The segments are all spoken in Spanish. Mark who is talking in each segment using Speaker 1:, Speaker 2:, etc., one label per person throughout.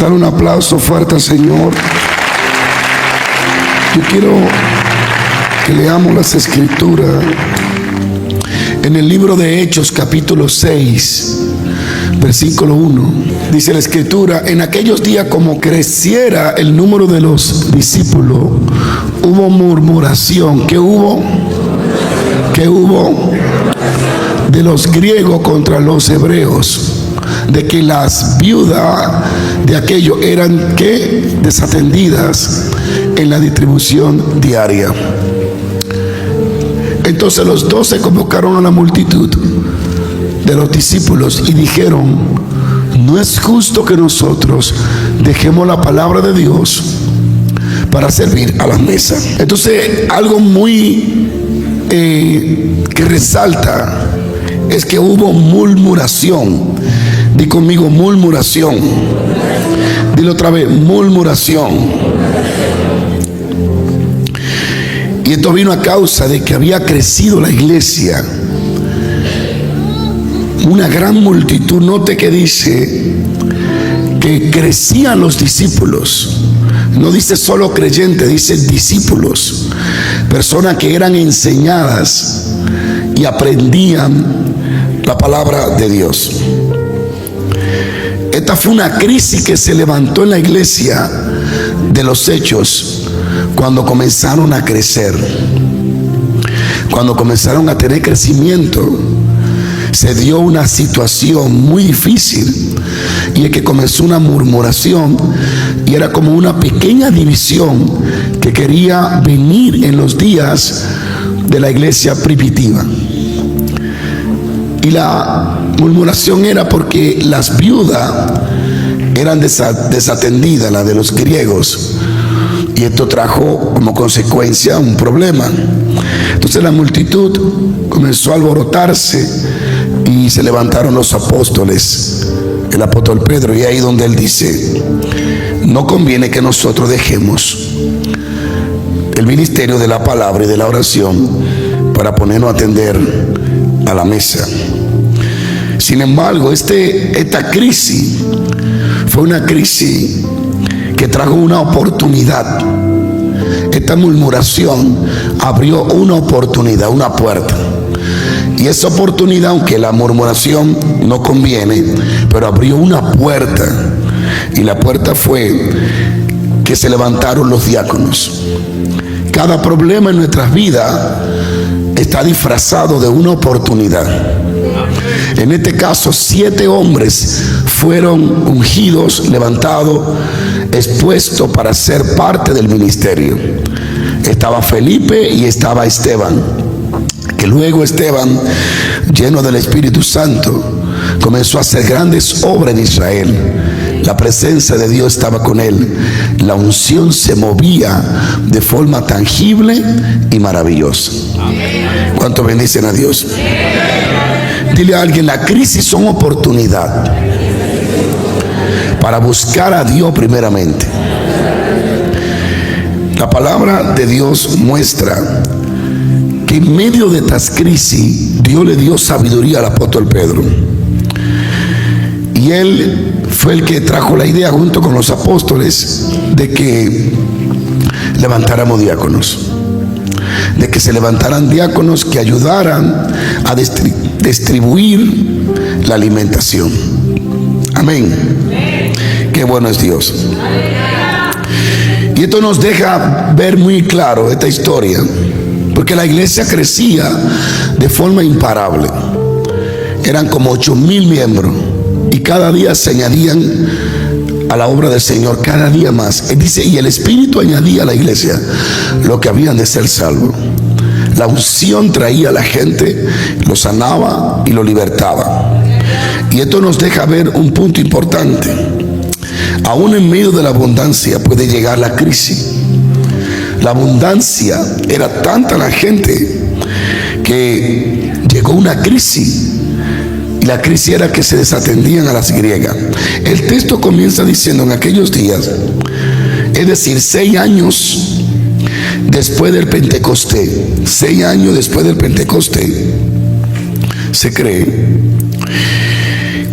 Speaker 1: Dale un aplauso fuerte al Señor. Yo quiero que leamos las escrituras en el libro de Hechos, capítulo 6, versículo 1. Dice la escritura: en aquellos días, como creciera el número de los discípulos, hubo murmuración. ¿Qué hubo? ¿Qué hubo? De los griegos contra los hebreos, de que las viudas de aquello eran ¿qué? Desatendidas en la distribución diaria. Entonces los 12 convocaron a la multitud de los discípulos y dijeron: no es justo que nosotros dejemos la palabra de Dios para servir a la mesa. Entonces algo muy que resalta es que hubo murmuración. Di conmigo: murmuración. Dilo otra vez: murmuración. Y esto vino a causa de que había crecido la iglesia. Una gran multitud. Note que dice que crecían los discípulos. No dice solo creyentes, dice discípulos. Personas que eran enseñadas y aprendían la palabra de Dios. Esta fue una crisis que se levantó en la iglesia de los Hechos cuando comenzaron a crecer, cuando comenzaron a tener crecimiento. Se dio una situación muy difícil, y es que comenzó una murmuración, y era como una pequeña división que quería venir en los días de la iglesia primitiva. Y la murmuración era porque las viudas eran desatendidas, las de los griegos, y esto trajo como consecuencia un problema. Entonces la multitud comenzó a alborotarse y se levantaron los apóstoles, el apóstol Pedro, y ahí donde él dice: no conviene que nosotros dejemos el ministerio de la palabra y de la oración para ponernos a atender a la mesa. Sin embargo, esta crisis fue una crisis que trajo una oportunidad. Esta murmuración abrió una oportunidad, una puerta. Y esa oportunidad, aunque la murmuración no conviene, pero abrió una puerta. Y la puerta fue que se levantaron los diáconos. Cada problema en nuestras vidas está disfrazado de una oportunidad. En este caso, 7 hombres fueron ungidos, levantados, expuestos para ser parte del ministerio. Estaba Felipe y estaba Esteban, que luego Esteban, lleno del Espíritu Santo, comenzó a hacer grandes obras en Israel. La presencia de Dios estaba con él. La unción se movía de forma tangible y maravillosa. ¿Cuántos bendicen a Dios? Dile a alguien: la crisis son oportunidad para buscar a Dios primeramente. La palabra de Dios muestra que en medio de estas crisis Dios le dio sabiduría al apóstol Pedro, y él fue el que trajo la idea junto con los apóstoles de que levantáramos diáconos, de que se levantaran diáconos que ayudaran a distribuir la alimentación. Amén. Qué bueno es Dios. Y esto nos deja ver muy claro esta historia, porque la iglesia crecía de forma imparable. Eran como 8,000 miembros, y cada día se añadían a la obra del Señor, cada día más. Él dice: y el Espíritu añadía a la iglesia lo que habían de ser salvos. La unción traía a la gente, lo sanaba y lo libertaba. Y esto nos deja ver un punto importante. Aún en medio de la abundancia puede llegar la crisis. La abundancia era tanta la gente que llegó una crisis, y la crisis era que se desatendían a las griegas. El texto comienza diciendo: en aquellos días, es decir, 6 años después del Pentecostés, 6 años después del Pentecostés, se cree,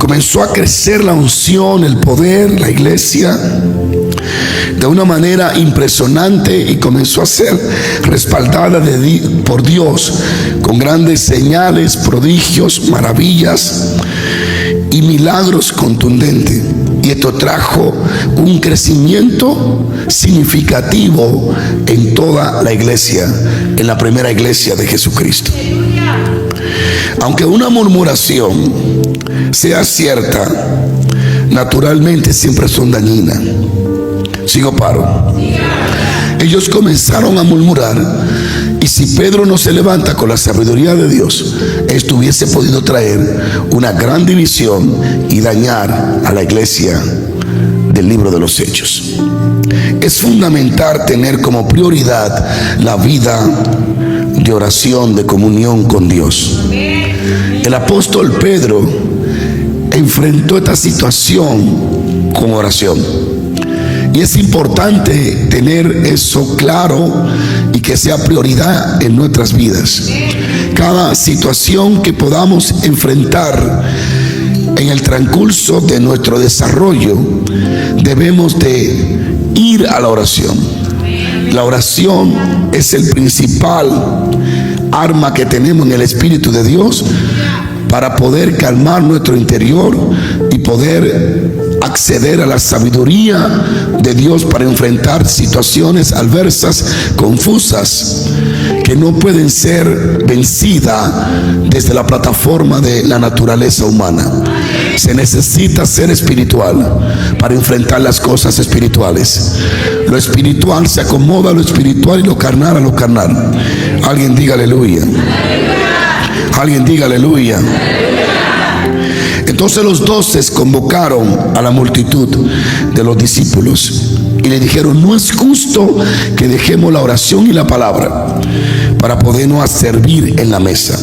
Speaker 1: comenzó a crecer la unción, el poder, la iglesia de una manera impresionante, y comenzó a ser respaldada por Dios con grandes señales, prodigios, maravillas y milagros contundentes. Y esto trajo un crecimiento significativo en toda la iglesia, en la primera iglesia de Jesucristo. Aunque una murmuración sea cierta, naturalmente siempre son dañinas. Sigo paro. Ellos comenzaron a murmurar, y si Pedro no se levanta con la sabiduría de Dios, esto hubiese podido traer una gran división y dañar a la iglesia del libro de los Hechos. Es fundamental tener como prioridad la vida de oración, de comunión con Dios. El apóstol Pedro enfrentó esta situación con oración. Y es importante tener eso claro y que sea prioridad en nuestras vidas. Cada situación que podamos enfrentar en el transcurso de nuestro desarrollo, debemos de ir a la oración. La oración es el principal arma que tenemos en el Espíritu de Dios para poder calmar nuestro interior y poder acceder a la sabiduría de Dios para enfrentar situaciones adversas, confusas, que no pueden ser vencidas desde la plataforma de la naturaleza humana. Se necesita ser espiritual para enfrentar las cosas espirituales. Lo espiritual se acomoda a lo espiritual y lo carnal a lo carnal. Alguien diga aleluya. Alguien diga aleluya. Entonces los 12 convocaron a la multitud de los discípulos y le dijeron: no es justo que dejemos la oración y la palabra para podernos servir en la mesa.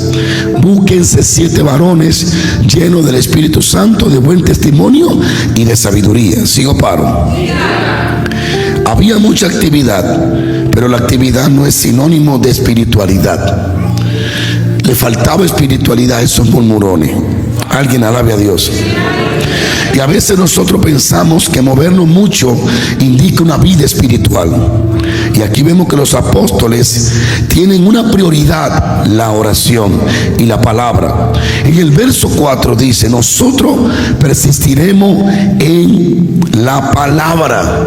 Speaker 1: Búsquense 7 varones llenos del Espíritu Santo, de buen testimonio y de sabiduría. Sigo paro. Había mucha actividad, pero la actividad no es sinónimo de espiritualidad. Le faltaba espiritualidad a esos murmurones. Alguien alabe a Dios. Y a veces nosotros pensamos que movernos mucho indica una vida espiritual. Y aquí vemos que los apóstoles tienen una prioridad: la oración y la palabra. En el verso 4 dice: nosotros persistiremos en la palabra.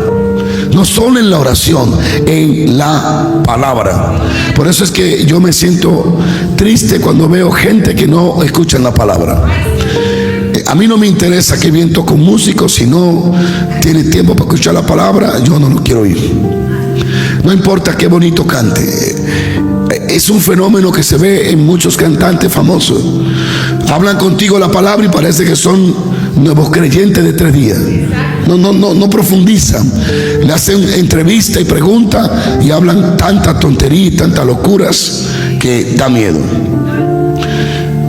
Speaker 1: No solo en la oración, en la palabra. Por eso es que yo me siento triste cuando veo gente que no escucha la palabra. A mí no me interesa que viento con músicos. Si no tiene tiempo para escuchar la palabra, yo no lo quiero oír. No importa qué bonito cante. Es un fenómeno que se ve en muchos cantantes famosos. Hablan contigo la palabra y parece que son nuevos creyentes de 3 días. No profundizan. Le hacen entrevista y pregunta y hablan tanta tontería y tantas locuras que da miedo.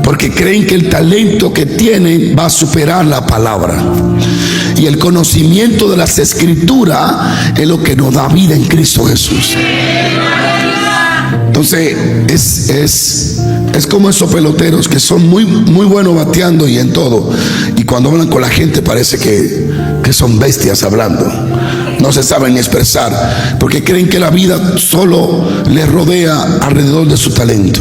Speaker 1: Porque creen que el talento que tienen va a superar la palabra. Y el conocimiento de las Escrituras es lo que nos da vida en Cristo Jesús. Entonces es como esos peloteros que son muy buenos bateando y en todo, y cuando hablan con la gente parece que son bestias hablando. No se saben expresar porque creen que la vida solo les rodea alrededor de su talento.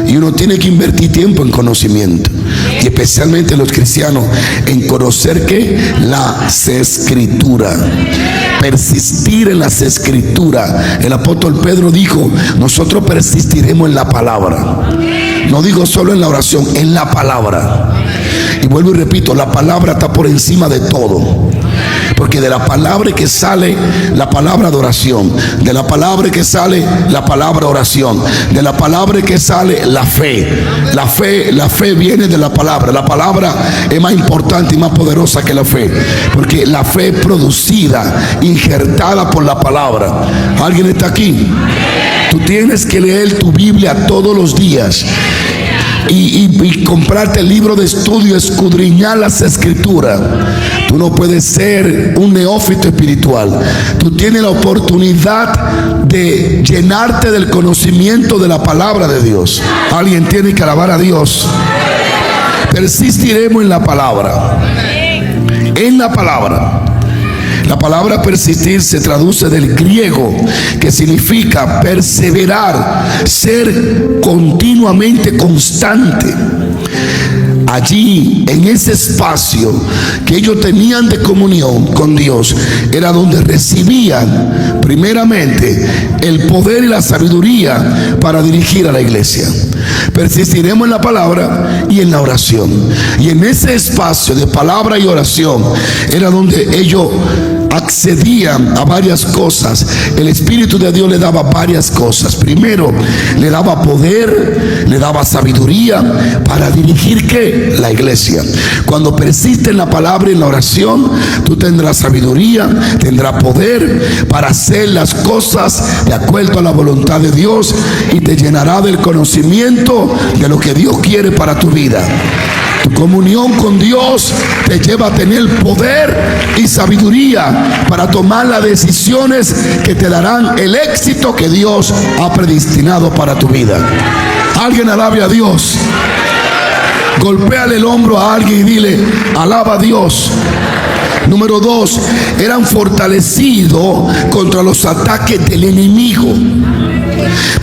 Speaker 1: Y uno tiene que invertir tiempo en conocimiento, y especialmente los cristianos, en conocer que las Escrituras, persistir en las Escrituras. El apóstol Pedro dijo: nosotros persistiremos en la palabra. No digo solo en la oración, en la palabra. Y vuelvo y repito, la palabra está por encima de todo. Porque de la palabra que sale la palabra de oración, de la palabra que sale la palabra oración, de la palabra que sale la fe. La fe viene de la palabra. La palabra es más importante y más poderosa que la fe, porque la fe es producida, injertada por la palabra. ¿Alguien está aquí? Tú tienes que leer tu Biblia todos los días. Y comprarte el libro de estudio, escudriñar las Escrituras. Tú no puedes ser un neófito espiritual. Tú tienes la oportunidad de llenarte del conocimiento de la palabra de Dios. Alguien tiene que alabar a Dios. persistiremos en la palabra. En la palabra. La palabra persistir se traduce del griego, que significa perseverar, ser continuamente constante. Allí, en ese espacio que ellos tenían de comunión con Dios, era donde recibían primeramente el poder y la sabiduría para dirigir a la iglesia. Persistiremos en la palabra y en la oración. Y en ese espacio de palabra y oración era donde ellos accedían a varias cosas. El Espíritu de Dios le daba varias cosas. Primero, le daba poder, le daba sabiduría para dirigir ¿qué? La iglesia. Cuando persiste en la palabra y en la oración, tú tendrás sabiduría, tendrás poder para hacer las cosas de acuerdo a la voluntad de Dios, y te llenará del conocimiento de lo que Dios quiere para tu vida. Tu comunión con Dios te lleva a tener poder y sabiduría para tomar las decisiones que te darán el éxito que Dios ha predestinado para tu vida. Alguien alabe a Dios. Golpéale el hombro a alguien y dile: alaba a Dios. Número 2, eran fortalecidos contra los ataques del enemigo.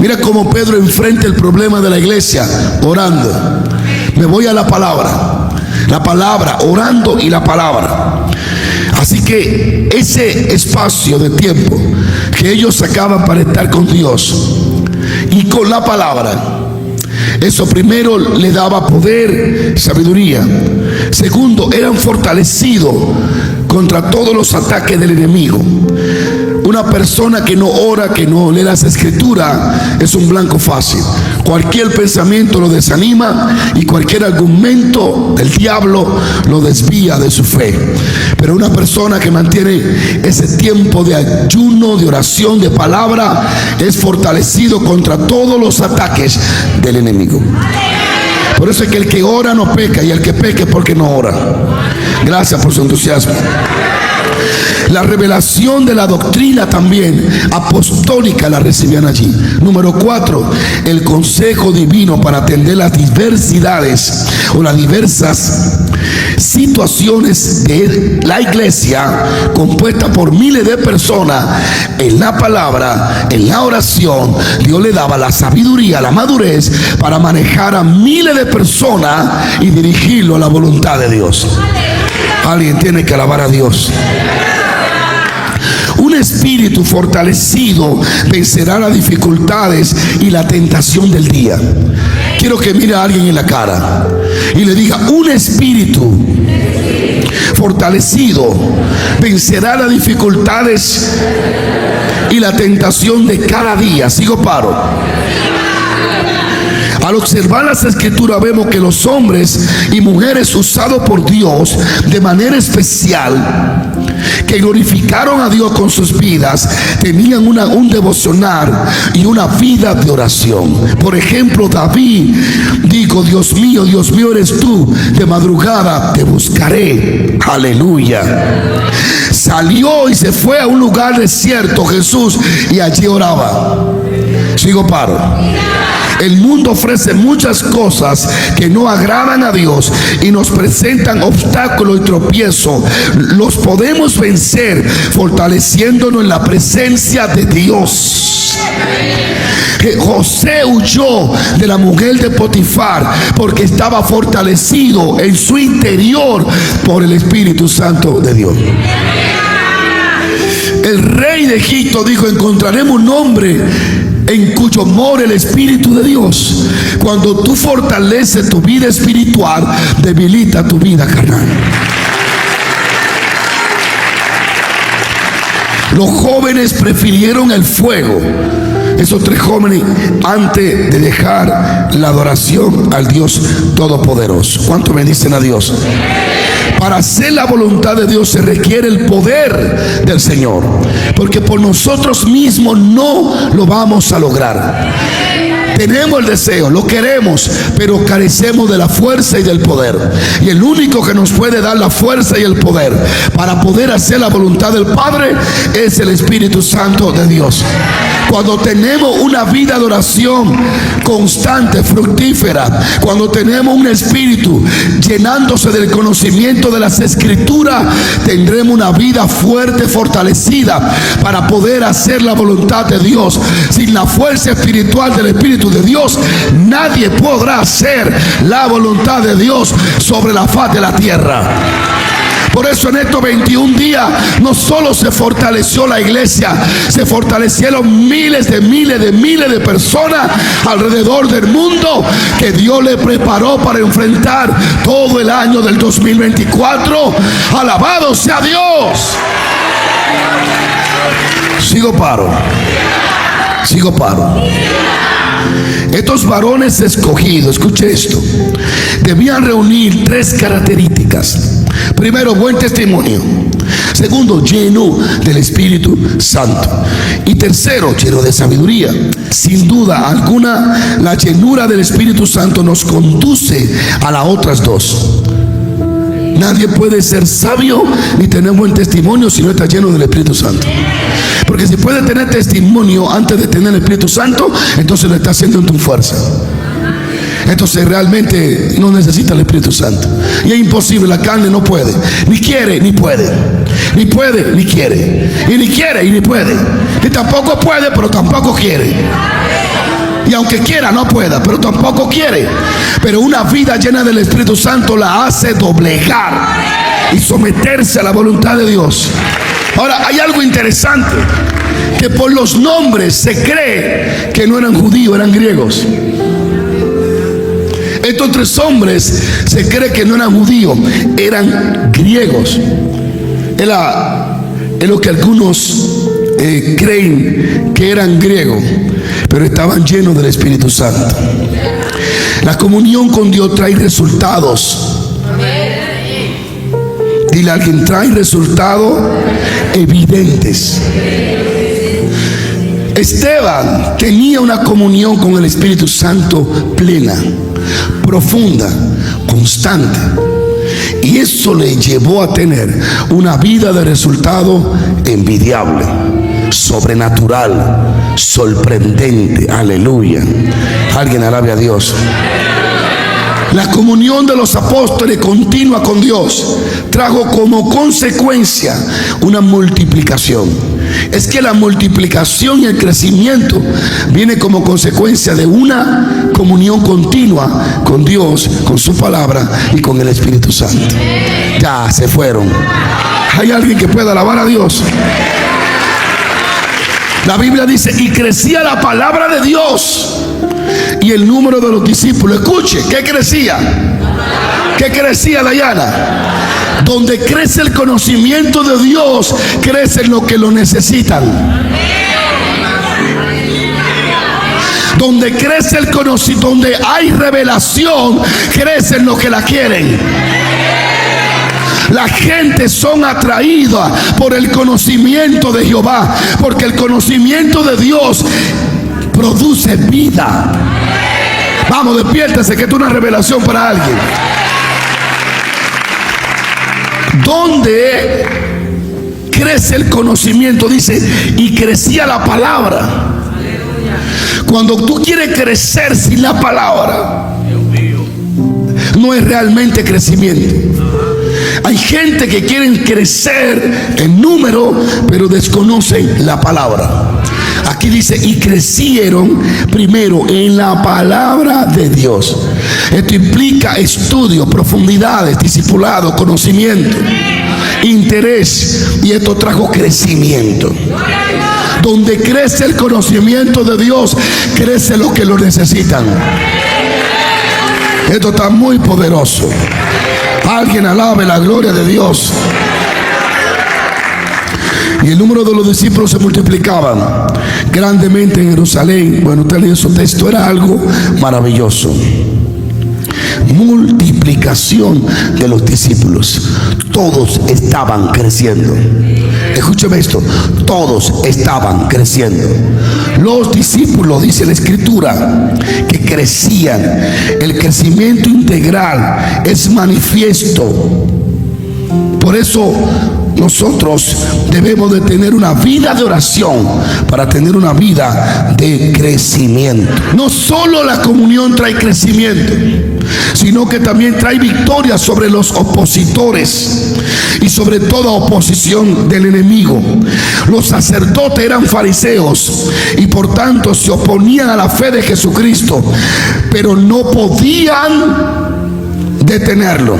Speaker 1: Mira cómo Pedro enfrenta el problema de la iglesia orando. Me voy a la palabra, orando y la palabra. Así que ese espacio de tiempo que ellos sacaban para estar con Dios y con la palabra, eso primero le daba poder, sabiduría. Segundo, eran fortalecidos contra todos los ataques del enemigo. Una persona que no ora, que no lee las escrituras, es un blanco fácil. Cualquier pensamiento lo desanima y cualquier argumento del diablo lo desvía de su fe. Pero una persona que mantiene ese tiempo de ayuno, de oración, de palabra, es fortalecido contra todos los ataques del enemigo. Por eso es que el que ora no peca, y el que peca es porque no ora. Gracias por su entusiasmo. La revelación de la doctrina también apostólica la recibían allí. Número 4, el consejo divino para atender las diversidades o las diversas situaciones de la iglesia, compuesta por miles de personas. En la palabra, en la oración, Dios le daba la sabiduría, la madurez para manejar a miles de personas y dirigirlo a la voluntad de Dios. Alguien tiene que alabar a Dios. Un espíritu fortalecido vencerá las dificultades y la tentación del día. Quiero que mire a alguien en la cara y le diga: un espíritu fortalecido vencerá las dificultades y la tentación de cada día. Sigo paro. Al observar las escrituras vemos que los hombres y mujeres usados por Dios de manera especial, que glorificaron a Dios con sus vidas, tenían un devocional y una vida de oración. Por ejemplo, David dijo: Dios mío, eres tú, de madrugada te buscaré. Aleluya. Salió y se fue a un lugar desierto, Jesús, y allí oraba. Sigo paro. El mundo ofrece muchas cosas que no agradan a Dios y nos presentan obstáculos y tropiezos. Los podemos vencer fortaleciéndonos en la presencia de Dios. José huyó de la mujer de Potifar porque estaba fortalecido en su interior por el Espíritu Santo de Dios. El rey de Egipto dijo: encontraremos un hombre en cuyo mora el Espíritu de Dios. Cuando tú fortaleces tu vida espiritual, debilita tu vida carnal. Los jóvenes prefirieron el fuego, esos 3 jóvenes, antes de dejar la adoración al Dios Todopoderoso. ¿Cuánto bendicen a Dios? Para hacer la voluntad de Dios se requiere el poder del Señor, porque por nosotros mismos no lo vamos a lograr. Tenemos el deseo, lo queremos, pero carecemos de la fuerza y del poder. Y el único que nos puede dar la fuerza y el poder para poder hacer la voluntad del Padre es el Espíritu Santo de Dios. Cuando tenemos una vida de oración constante, fructífera, cuando tenemos un espíritu llenándose del conocimiento de las Escrituras, tendremos una vida fuerte, fortalecida para poder hacer la voluntad de Dios. Sin la fuerza espiritual del Espíritu de Dios, nadie podrá hacer la voluntad de Dios sobre la faz de la tierra. Por eso en estos 21 días no solo se fortaleció la iglesia, se fortalecieron miles de personas alrededor del mundo que Dios le preparó para enfrentar todo el año del 2024. Alabado sea Dios. Sigo paro. Estos varones escogidos, escuche esto, debían reunir 3 características. Primero, buen testimonio. Segundo, lleno del Espíritu Santo. Y tercero, lleno de sabiduría. Sin duda alguna, la llenura del Espíritu Santo nos conduce a las otras 2. Nadie puede ser sabio ni tener buen testimonio si no está lleno del Espíritu Santo. Porque si puede tener testimonio antes de tener el Espíritu Santo, entonces lo está haciendo en tu fuerza. Entonces realmente no necesita el Espíritu Santo. Y es imposible, la carne no puede. Ni quiere, ni puede. Ni puede, ni quiere. Y ni quiere, y ni puede. Y tampoco puede, pero tampoco quiere. Y aunque quiera, no pueda, pero tampoco quiere. Pero una vida llena del Espíritu Santo la hace doblegar y someterse a la voluntad de Dios. Ahora, hay algo interesante, que por los nombres se cree que no eran judíos, eran griegos. Estos 3 hombres se cree que no eran judíos, eran griegos. Es lo que algunos creen que eran griegos, pero estaban llenos del Espíritu Santo. La comunión con Dios trae resultados. Dile a alguien, trae resultados evidentes. Esteban tenía una comunión con el Espíritu Santo plena, profunda, constante. Y eso le llevó a tener una vida de resultado envidiable, sobrenatural, sorprendente. Aleluya. Alguien alabe a Dios. La comunión de los apóstoles continua con Dios trajo como consecuencia una multiplicación. Es que la multiplicación y el crecimiento viene como consecuencia de una comunión continua con Dios, con su palabra y con el Espíritu Santo. Ya se fueron. ¿Hay alguien que pueda alabar a Dios? La Biblia dice, y crecía la palabra de Dios y el número de los discípulos. Escuche, ¿qué crecía? ¿Qué crecía, Dayana? Donde crece el conocimiento de Dios, crecen los que lo necesitan. Donde crece el conocimiento, donde hay revelación, crecen los que la quieren. La gente son atraídas por el conocimiento de Jehová, porque el conocimiento de Dios produce vida. Vamos, despiértese, que esto es una revelación para alguien. Donde crece el conocimiento, dice, y crecía la palabra. Cuando tú quieres crecer sin la palabra, no es realmente crecimiento. Hay gente que quieren crecer en número, pero desconocen la palabra. Aquí dice, y crecieron primero en la palabra de Dios. Esto implica estudio, profundidades, discipulado, conocimiento, interés. Y esto trajo crecimiento. Donde crece el conocimiento de Dios, crece lo que lo necesitan. Esto está muy poderoso. Alguien alabe la gloria de Dios. Y el número de los discípulos se multiplicaban grandemente en Jerusalén. Bueno, usted lee su texto, era algo maravilloso. Multiplicación de los discípulos. Todos estaban creciendo. Escúcheme esto, todos estaban creciendo. Los discípulos, dice la Escritura, que crecían. El crecimiento integral es manifiesto. Por eso nosotros debemos de tener una vida de oración para tener una vida de crecimiento. No solo la comunión trae crecimiento, sino que también trae victoria sobre los opositores y sobre toda oposición del enemigo. Los sacerdotes eran fariseos y por tanto se oponían a la fe de Jesucristo, pero no podían detenerlo.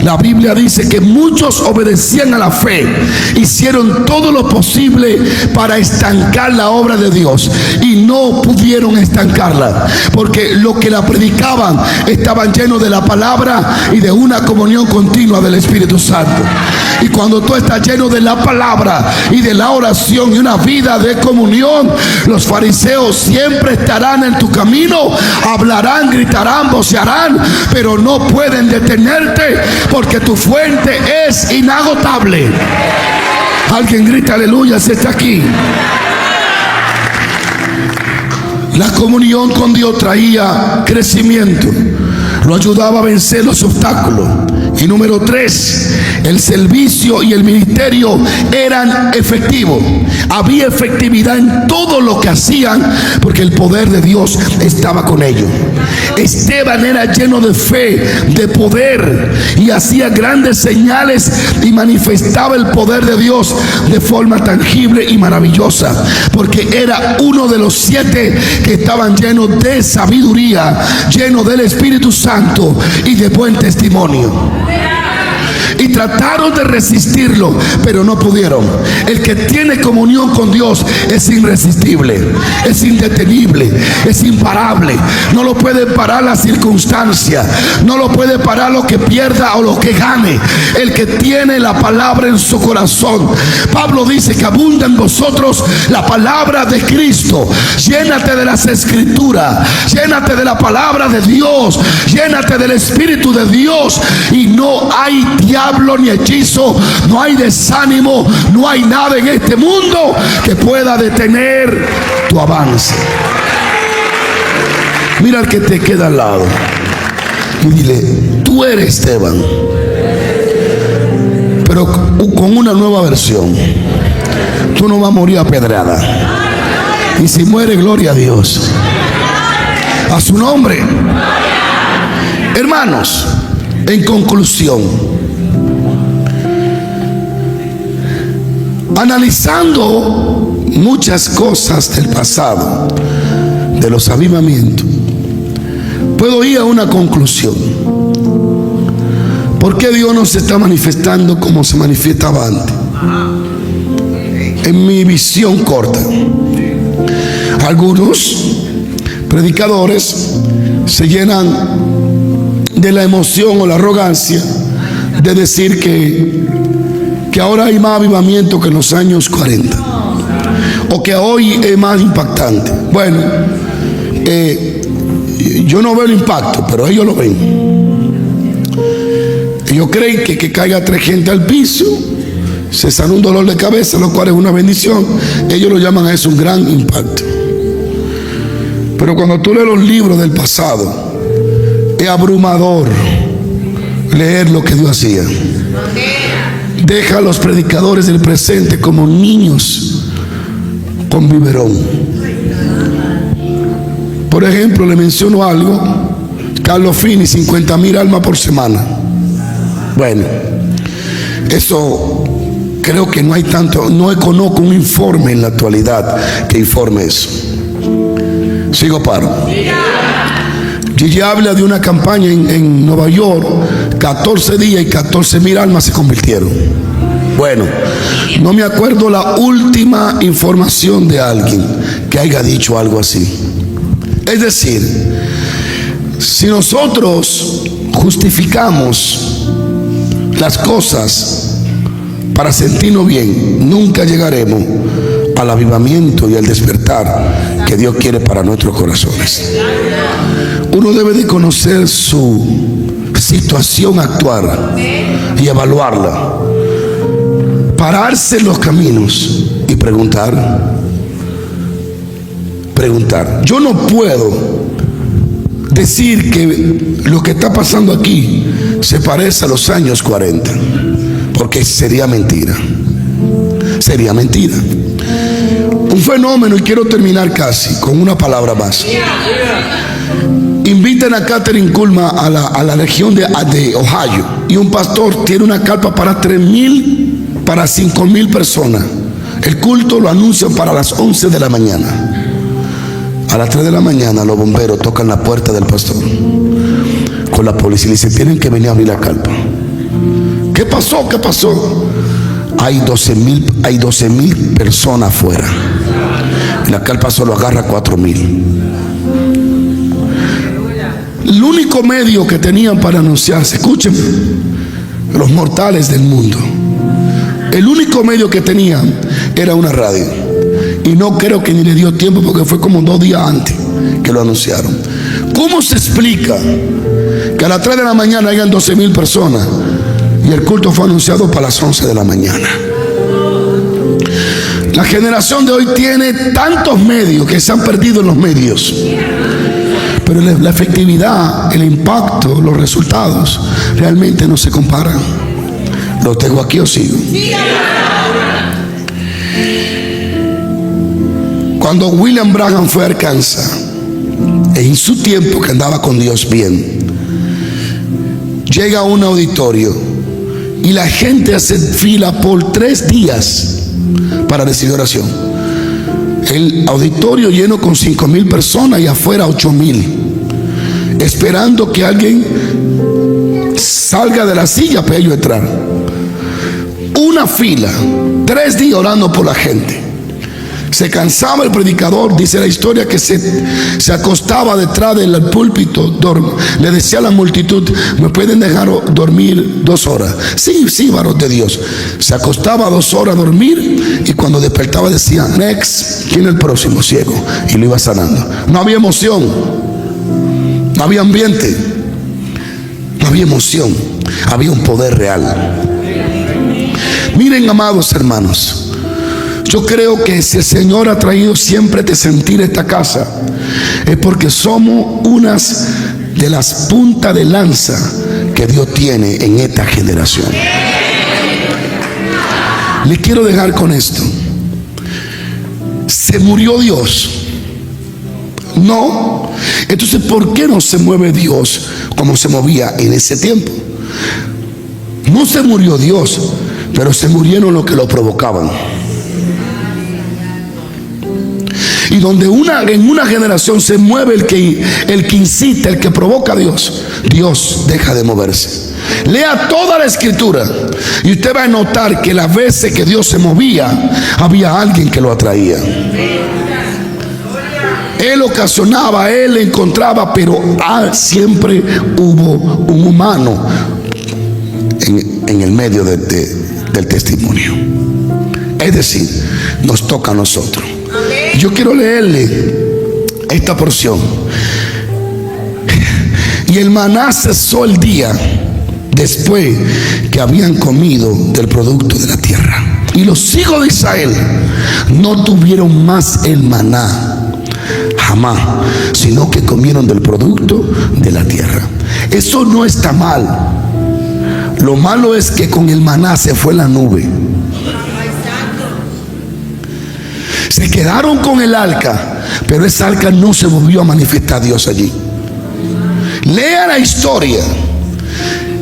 Speaker 1: La Biblia dice que muchos obedecían a la fe, hicieron todo lo posible para estancar la obra de Dios y no pudieron estancarla, porque los que la predicaban estaban llenos de la palabra y de una comunión continua del Espíritu Santo. Y cuando tú estás lleno de la palabra y de la oración y una vida de comunión, los fariseos siempre estarán en tu camino, hablarán, gritarán, vocearán, pero no pueden detenerte porque tu fuente es inagotable. Alguien grita aleluya si está aquí. La comunión con Dios traía crecimiento, lo ayudaba a vencer los obstáculos. Y número 3, el servicio y el ministerio eran efectivos. Había efectividad en todo lo que hacían porque el poder de Dios estaba con ellos. Esteban era lleno de fe, de poder, y hacía grandes señales y manifestaba el poder de Dios de forma tangible y maravillosa, porque era uno de los 7 que estaban llenos de sabiduría, llenos del Espíritu Santo y de buen testimonio. Y trataron de resistirlo, pero no pudieron. El que tiene comunión con Dios es irresistible, es indetenible, es imparable. No lo puede parar la circunstancia, no lo puede parar lo que pierda o lo que gane. El que tiene la palabra en su corazón. Pablo dice que abunda en vosotros la palabra de Cristo. Llénate de las Escrituras, llénate de la palabra de Dios, llénate del Espíritu de Dios, y no hay diablo ni hechizo, no hay desánimo, no hay nada en este mundo que pueda detener tu avance. Mira al que te queda al lado y dile: tú eres Esteban, pero con una nueva versión. Tú no vas a morir apedreada, y si muere, gloria a Dios, a su nombre. Hermanos, en conclusión, analizando muchas cosas del pasado, de los avivamientos, puedo ir a una conclusión. ¿Por qué Dios no se está manifestando como se manifestaba antes? En mi visión corta, algunos predicadores se llenan de la emoción o la arrogancia de decir que ahora hay más avivamiento que en los años 40, o que hoy es más impactante. Bueno, yo no veo el impacto, pero ellos lo ven. Ellos creen que caiga 3 gente al piso, se sana un dolor de cabeza, lo cual es una bendición. Ellos lo llaman a eso un gran impacto. Pero cuando tú lees los libros del pasado, es abrumador leer lo que Dios hacía. Deja a los predicadores del presente como niños con biberón. Por ejemplo, le menciono algo: Carlos Fini, 50,000 almas por semana. Bueno, eso creo que no hay tanto, no conozco un informe en la actualidad que informe eso. Sigo paro. Gigi habla de una campaña en Nueva York, 14 días y 14,000 almas se convirtieron. Bueno, no me acuerdo la última información de alguien que haya dicho algo así. Es decir, si nosotros justificamos las cosas para sentirnos bien, nunca llegaremos al avivamiento y al despertar que Dios quiere para nuestros corazones. Uno debe de conocer su situación actual y evaluarla, pararse en los caminos y preguntar. Yo no puedo decir que lo que está pasando aquí se parece a los años 40, porque sería mentira. Sería mentira. Un fenómeno, y quiero terminar casi con una palabra más. Invitan a Catherine Kuhlman a la región de Ohio, y un pastor tiene una carpa para 3,000, para 5,000 personas. El culto lo anuncian para las 11 de la mañana. A las 3 de la mañana los bomberos tocan la puerta del pastor con la policía y le dicen: tienen que venir a abrir la carpa. ¿Qué pasó? ¿Qué pasó? Hay 12,000 personas afuera. La carpa solo agarra 4,000. El único medio que tenían para anunciarse, escuchen, los mortales del mundo, el único medio que tenían era una radio. Y no creo que ni le dio tiempo, porque fue como 2 días antes que lo anunciaron. ¿Cómo se explica que a las 3 de la mañana hayan 12,000 personas y el culto fue anunciado para las 11 de la mañana? La generación de hoy tiene tantos medios que se han perdido en los medios, pero la efectividad, el impacto, los resultados realmente no se comparan. ¿Lo tengo aquí o sigo? Cuando William Branham fue a Arkansas, en su tiempo que andaba con Dios bien, llega a un auditorio y la gente hace fila por 3 días para recibir oración. El auditorio lleno con 5,000 personas y afuera 8,000, esperando que alguien salga de la silla para ellos entrar. Una fila, 3 días orando por la gente. Se cansaba el predicador, dice la historia, que se acostaba detrás del púlpito, le decía a la multitud: ¿me pueden dejar dormir 2 horas? Sí, varón de Dios. Se acostaba 2 horas a dormir, y cuando despertaba decía: next, ¿quién es el próximo? Ciego. Y lo iba sanando. No había emoción, no había ambiente, no había emoción, había un poder real. Miren, amados hermanos, yo creo que si el Señor ha traído siempre de sentir esta casa, es porque somos unas de las puntas de lanza que Dios tiene en esta generación. Le quiero dejar con esto. ¿Se murió Dios? No. Entonces, ¿por qué no se mueve Dios como se movía en ese tiempo? No se murió Dios, pero se murieron los que lo provocaban. Y donde en una generación se mueve el que incita, el que provoca a Dios, Dios deja de moverse. Lea toda la escritura y usted va a notar que las veces que Dios se movía, había alguien que lo atraía. Él ocasionaba, él encontraba, pero siempre hubo un humano en el medio del testimonio. Es decir, nos toca a nosotros. Yo quiero leerle esta porción. Y el maná cesó el día después que habían comido del producto de la tierra. Y los hijos de Israel no tuvieron más el maná jamás, sino que comieron del producto de la tierra. Eso no está mal. Lo malo es que con el maná se fue la nube. Se quedaron con el arca, pero esa arca no se volvió a manifestar Dios allí. Lea la historia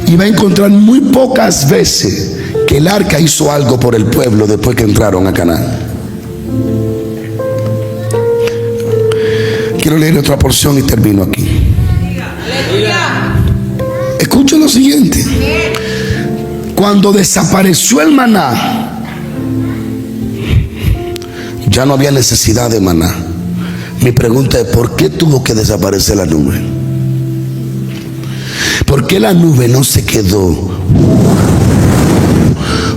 Speaker 1: y va a encontrar muy pocas veces que el arca hizo algo por el pueblo después que entraron a Canaán. Quiero leer otra porción y termino aquí. Escuchen lo siguiente. Cuando desapareció el maná, ya no había necesidad de maná. Mi pregunta es: ¿por qué tuvo que desaparecer la nube? ¿Por qué la nube no se quedó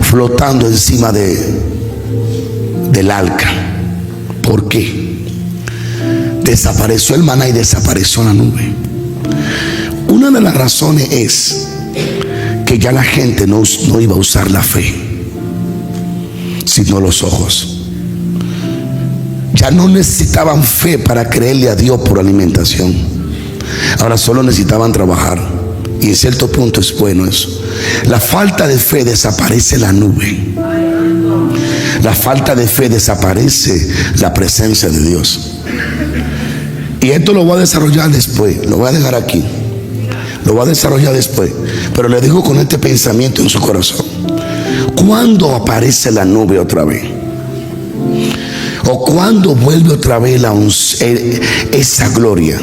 Speaker 1: flotando encima del arca? ¿Por qué? Desapareció el maná y desapareció la nube. Una de las razones es que ya la gente no iba a usar la fe, sino los ojos. Ya no necesitaban fe para creerle a Dios por alimentación. Ahora solo necesitaban trabajar Y en cierto punto es bueno eso. La falta de fe desaparece la nube. La falta de fe desaparece la presencia de Dios. Y esto lo voy a desarrollar después. Lo voy a dejar aquí. Lo voy a desarrollar después. Pero le digo con este pensamiento en su corazón. ¿Cuándo aparece la nube otra vez? ¿O cuándo vuelve otra vez esa gloria?